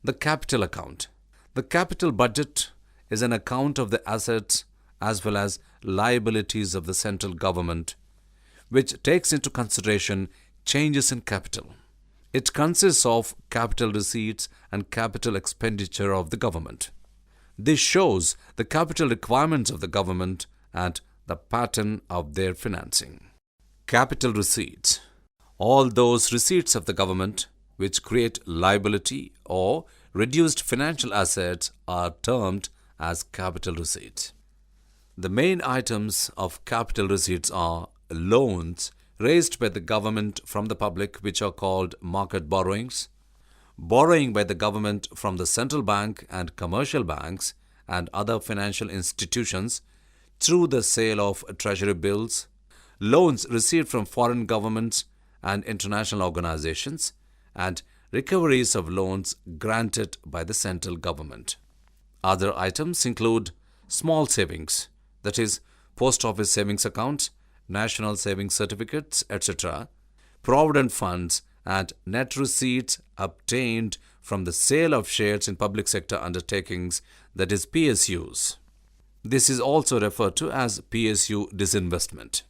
The capital account. The capital budget is an account of the assets as well as liabilities of the central government, which takes into consideration changes in capital. It consists of capital receipts and capital expenditure of the government. This shows the capital requirements of the government and the pattern of their financing. Capital receipts. All those receipts of the government which create liability or reduced financial assets are termed as capital receipts. The main items of capital receipts are loans raised by the government from the public, which are called market borrowings, borrowing by the government from the central bank and commercial banks and other financial institutions through the sale of treasury bills, loans received from foreign governments and international organizations, and recoveries of loans granted by the central government. Other items include small savings, that is, post office savings accounts, national savings certificates, etc., provident funds, and net receipts obtained from the sale of shares in public sector undertakings, that is PSUs. This is also referred to as PSU disinvestment.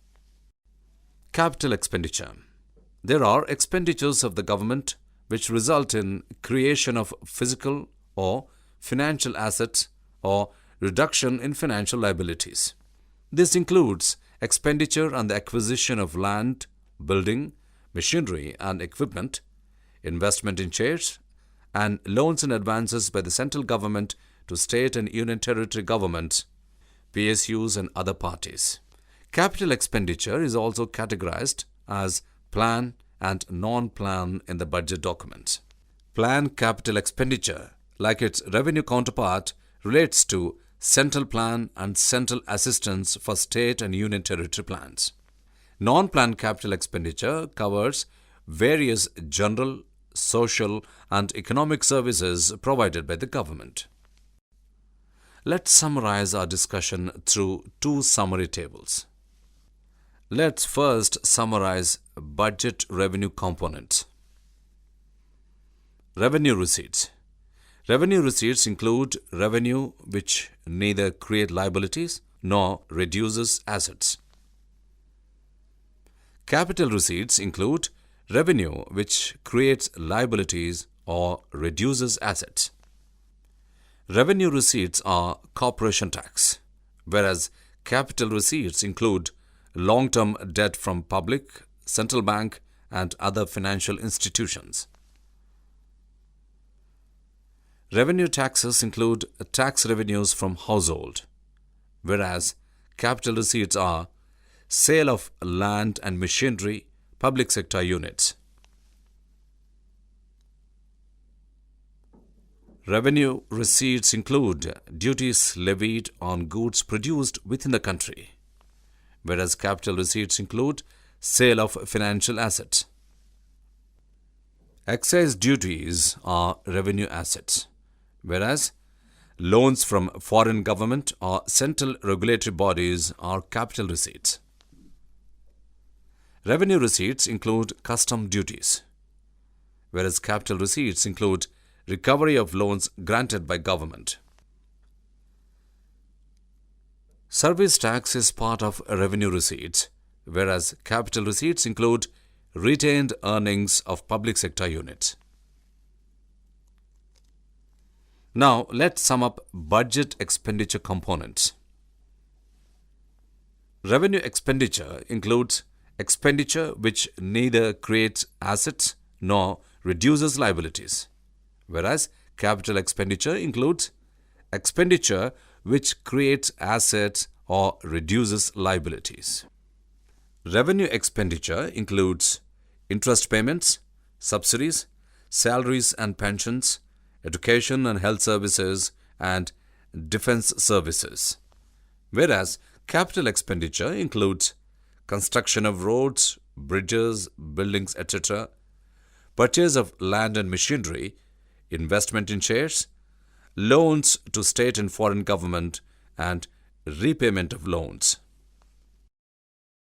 Capital expenditure. There are expenditures of the government which result in creation of physical or financial assets or reduction in financial liabilities. This includes expenditure on the acquisition of land, building, machinery and equipment, investment in shares, and loans and advances by the central government to state and union territory governments, PSUs and other parties. Capital expenditure is also categorized as plan and non-plan in the budget documents. Plan capital expenditure, like its revenue counterpart, relates to central plan and central assistance for state and union territory plans. Non-plan capital expenditure covers various general, social, and economic services provided by the government. Let's summarize our discussion through two summary tables. Let's first summarize budget revenue components. Revenue receipts. Revenue receipts include revenue which neither create liabilities nor reduces assets. Capital receipts include revenue which creates liabilities or reduces assets. Revenue receipts are corporation tax, whereas capital receipts include long-term debt from public, central bank, and other financial institutions. Revenue taxes include tax revenues from household, whereas capital receipts are sale of land and machinery, public sector units. Revenue receipts include duties levied on goods produced within the country, whereas capital receipts include sale of financial assets. Excise duties are revenue assets, whereas loans from foreign government or central regulatory bodies are capital receipts. Revenue receipts include custom duties, whereas capital receipts include recovery of loans granted by government. Service tax is part of revenue receipts, whereas capital receipts include retained earnings of public sector units. Now, let's sum up budget expenditure components. Revenue expenditure includes expenditure which neither creates assets nor reduces liabilities, whereas capital expenditure includes expenditure which creates assets or reduces liabilities. Revenue expenditure includes interest payments, subsidies, salaries and pensions, education and health services, and defense services, whereas capital expenditure includes construction of roads, bridges, buildings, etc., purchase of land and machinery, investment in shares, loans to state and foreign government, and repayment of loans.